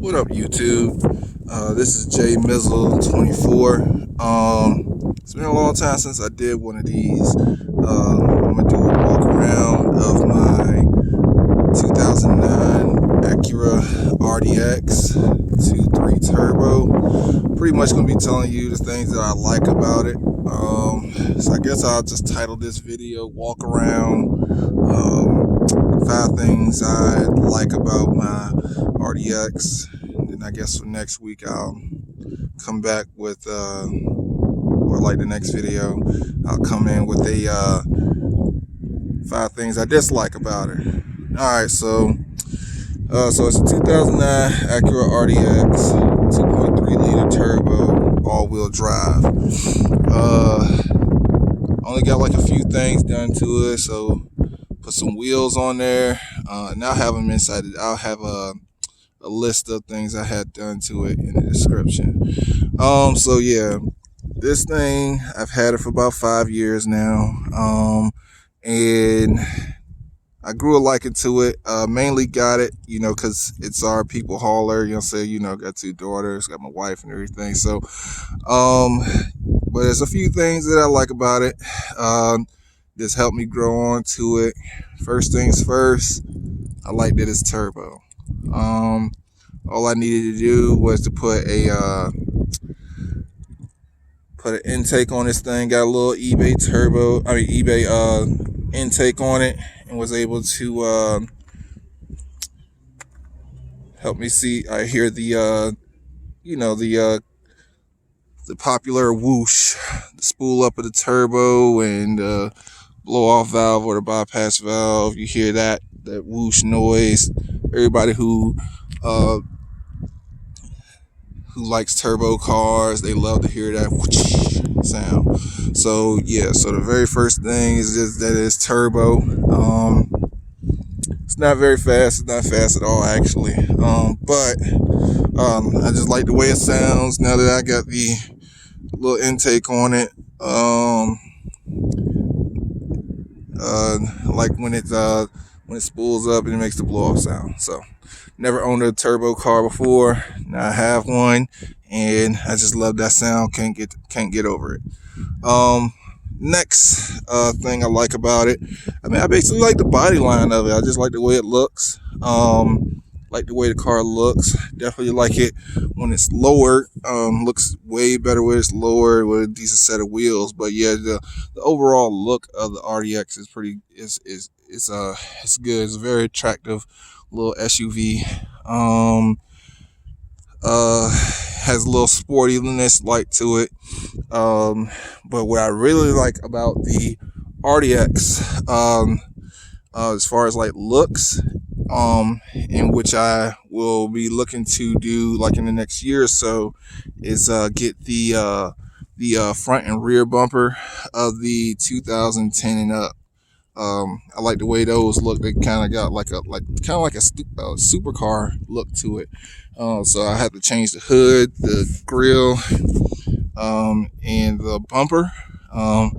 What up, YouTube? This is J24. It's been a long time since I did one of these. I'm gonna do a walk around of my 2009 Acura RDX 2.3 turbo. Pretty much gonna be telling you the things that I like about it. So I guess I'll just title this video "Walk Around." 5 things I like about my RDX. And then I guess for next week I'll come back with or like the next video I'll come in with a 5 things I dislike about it. Alright, so it's a 2009 Acura RDX 2.3 liter turbo all-wheel drive. Only got like a few things done to it, so put some wheels on there, and I'll have them inside it. I'll have a list of things I had done to it in the description. So yeah, this thing, I've had it for about 5 years now, and I grew a liking to it. Mainly got it, because it's our people hauler, got 2 daughters, got my wife and everything. So, but there's a few things that I like about it. This helped me grow on to it. First things first, I like that it's turbo. All I needed to do was to put an intake on this thing. Got a little eBay intake on it, and was able to help me see. I hear the the popular whoosh, the spool up of the turbo, and blow off valve or the bypass valve. You hear that whoosh noise. Everybody who likes turbo cars, they love to hear that whoosh sound. So yeah, so the very first thing is just that it's turbo. It's not very fast. It's not fast at all, actually. But I just like the way it sounds now that I got the little intake on it. Like when it spools up and it makes the blow off sound. So never owned a turbo car before. Now I have one, and I just love that sound. Can't get over it. Next thing I like about it, I basically like the body line of it. I just like the way it looks. Like the way the car looks. Definitely like it when it's lowered. Looks way better when it's lowered with a decent set of wheels. But yeah, the overall look of the RDX is it's good. It's a very attractive little SUV. Has a little sportiness like to it. But what I really like about the RDX, as far as like looks, in which I will be looking to do like in the next year or so, is get the front and rear bumper of the 2010 and up. I like the way those look. They kind of got like a supercar look to it. So I had to change the hood, the grill, and the bumper. I'm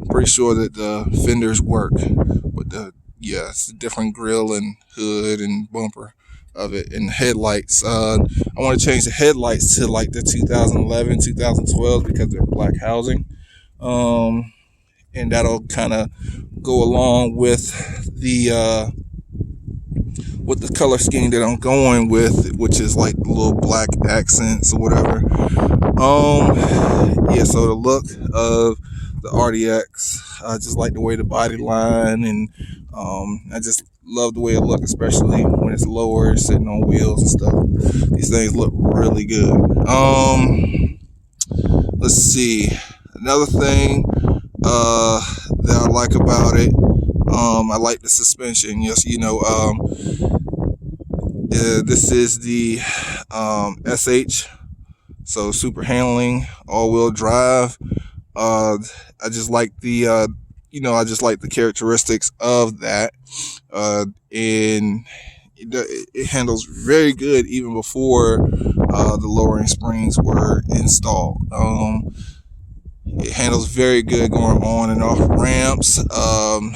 pretty sure that the fenders work, but it's a different grill and hood and bumper of it. And headlights, I want to change the headlights to like the 2011, 2012 because they're black housing. And that'll kind of go along with the color scheme that I'm going with, which is like little black accents or whatever. So the look of the RDX, I just like the way the body line, and I just love the way it looks, especially when it's lower, sitting on wheels and stuff. These things look really good. Let's see, another thing that I like about it, I like the suspension. Yes, this is the SH, so super handling, all-wheel drive. I just like the characteristics of that, and it handles very good even before the lowering springs were installed. It handles very good going on and off ramps, and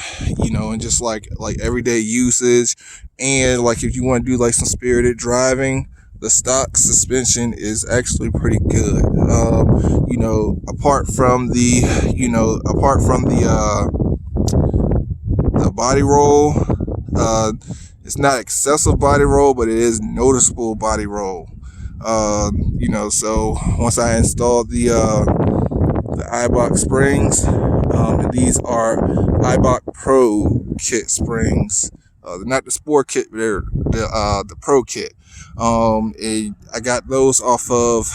just like everyday usage. And like if you want to do like some spirited driving, the stock suspension is actually pretty good. Apart from the body roll, it's not excessive body roll, but it is noticeable body roll. So once I installed the Eibach springs, and these are Eibach Pro kit springs. Not the Sport kit, but they're the Pro kit. I got those off of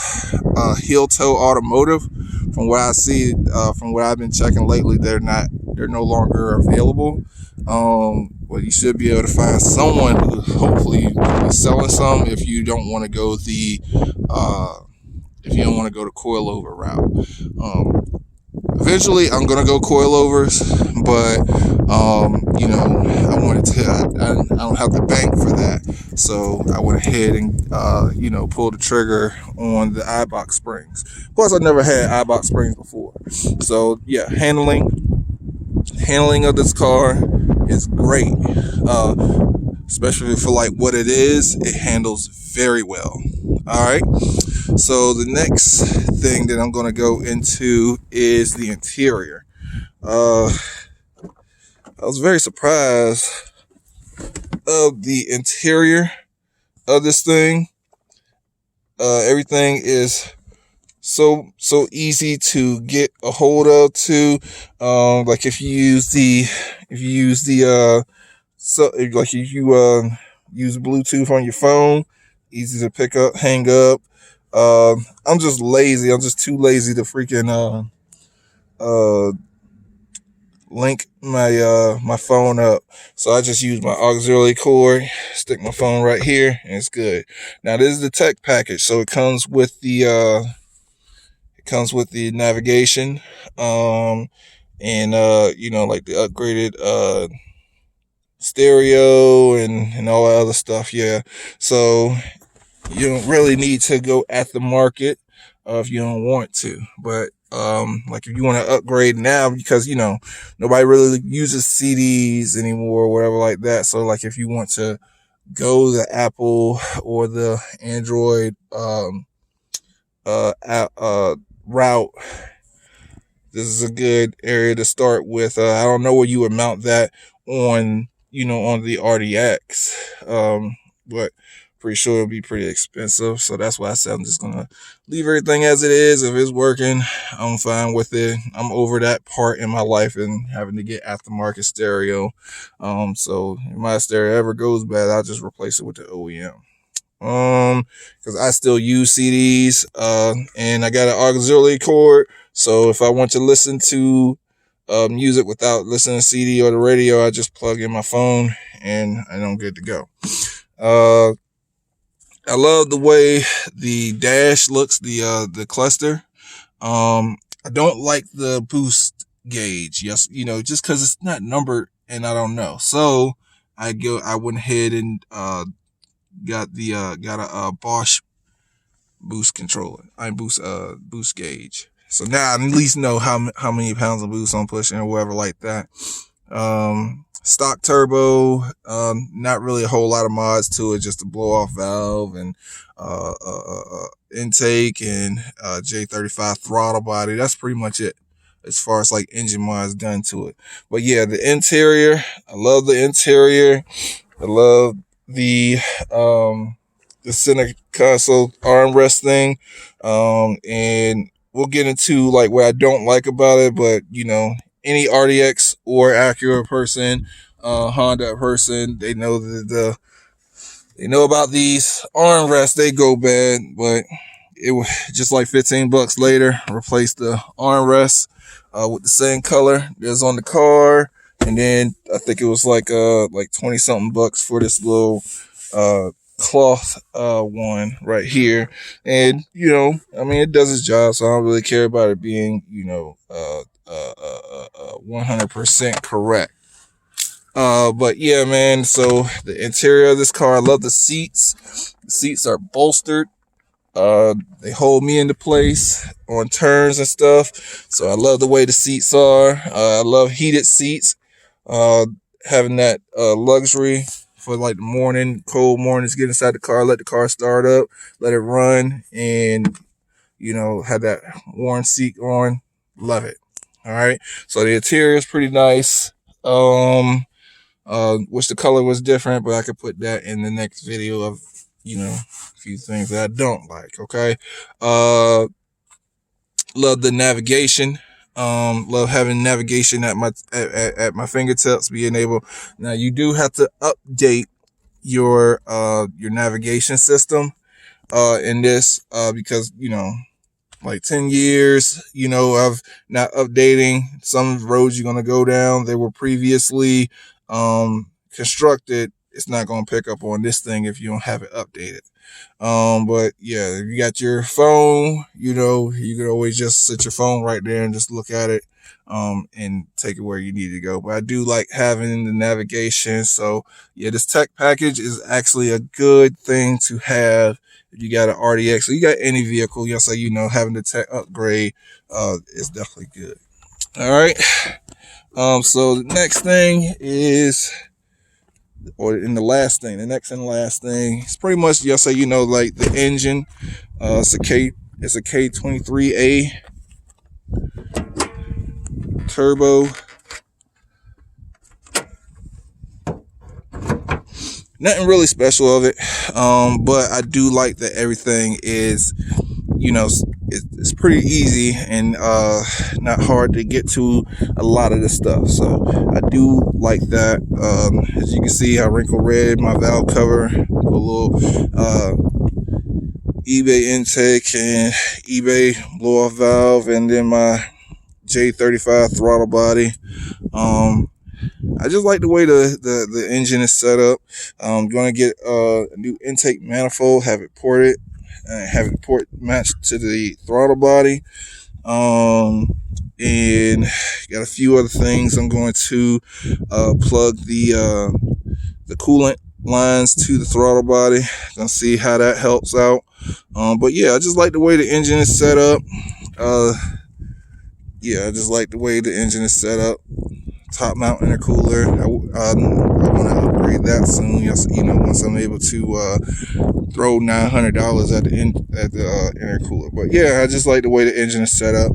Heel Toe Automotive. From what I see, from what I've been checking lately, they're no longer available. But you should be able to find someone who hopefully is selling some if you don't want to go the coilover route. Eventually, I'm gonna go coilovers, but I don't have the bank for that, so I went ahead and pulled the trigger on the Eibach springs. Plus, I never had Eibach springs before, so yeah, handling of this car is great, especially for like what it is. It handles very well. All right. So the next thing that I'm going to go into is the interior. I was very surprised of the interior of this thing. Everything is so easy to get a hold of too. Like if you use Bluetooth on your phone, easy to pick up, hang up. I'm just lazy. I'm just too lazy to freaking link my phone up. So I just use my auxiliary cord, stick my phone right here, and it's good. Now this is the tech package, so it comes with the navigation, and like the upgraded stereo and all that other stuff. Yeah, so you don't really need to go at the market if you don't want to. But like if you want to upgrade now, because nobody really uses CDs anymore or whatever like that. So like if you want to go the Apple or the Android route, this is a good area to start with. I don't know where you would mount that on the RDX, but pretty sure it'll be pretty expensive. So that's why I said I'm just gonna leave everything as it is. If it's working, I'm fine with it. I'm over that part in my life and having to get aftermarket stereo. So if my stereo ever goes bad, I'll just replace it with the OEM. Because I still use CDs, and I got an auxiliary cord. So if I want to listen to music without listening to CD or the radio, I just plug in my phone and I'm good to go. I love the way the dash looks, the cluster. I don't like the boost gauge. Yes, just because it's not numbered and I don't know. So I went ahead and got a Bosch boost controller. Boost gauge. So now I at least know how many pounds of boost I'm pushing or whatever like that. Stock turbo, not really a whole lot of mods to it, just a blow off valve and intake and J35 throttle body. That's pretty much it as far as like engine mods done to it. But yeah, the interior, I love the interior. I love the center console armrest thing, and we'll get into like what I don't like about it. But any RDX or Acura person, Honda person, they know about these armrests. They go bad, but it was just like $15 later, replace the armrest with the same color that's on the car. And then I think it was like 20 something bucks for this little cloth one right here. And it does its job, so I don't really care about it being 100% correct. But yeah, man, so the interior of this car, I love the seats. The seats are bolstered. They hold me into place on turns and stuff. So I love the way the seats are. I love heated seats. Having that luxury for like the morning, cold mornings, get inside the car, let the car start up, let it run, and have that warm seat on. Love it. All right. So the interior is pretty nice. Wish the color was different, but I could put that in the next video of, a few things that I don't like. Okay. Love the navigation. Love having navigation at my fingertips, being able. Now you do have to update your navigation system in this because like 10 years of not updating. Some roads you're going to go down, they were previously constructed. It's not going to pick up on this thing if you don't have it updated. But yeah, if you got your phone, you can always just set your phone right there and just look at it and take it where you need to go. But I do like having the navigation. So yeah, this tech package is actually a good thing to have if you got an RDX. So you got any vehicle, having the tech upgrade is definitely good. All right. So the next thing is, or in the last thing, the next and last thing, it's pretty much, like the engine. It's a K23A turbo. Nothing really special of it, but I do like that everything is, it's pretty easy and not hard to get to a lot of the stuff. So I do like that. As you can see, I wrinkle red my valve cover, a little eBay intake and eBay blow off valve, and then my J35 throttle body. I just like the way the engine is set up. I'm going to get a new intake manifold, have it ported, have it port matched to the throttle body. And got a few other things. I'm going to plug the coolant lines to the throttle body. Gonna see how that helps out. But yeah, I just like the way the engine is set up. Top mount intercooler. I want to upgrade that soon. Once I'm able to throw $900 at the intercooler. But yeah, I just like the way the engine is set up.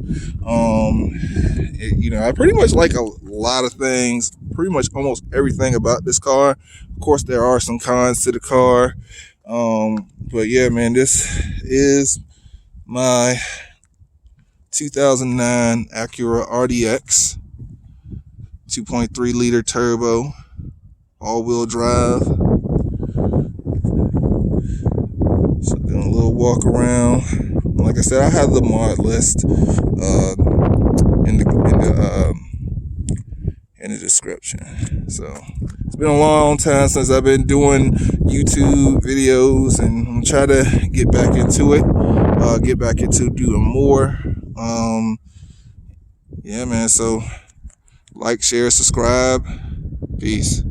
I pretty much like a lot of things. Pretty much almost everything about this car. Of course, there are some cons to the car. But yeah, man, this is my 2009 Acura RDX. 2.3 liter turbo, all-wheel drive. So doing a little walk around. Like I said, I have the mod list in the description. So it's been a long time since I've been doing YouTube videos, and I'm trying to get back into it. Get back into doing more. Yeah, man. So like, share, subscribe. Peace.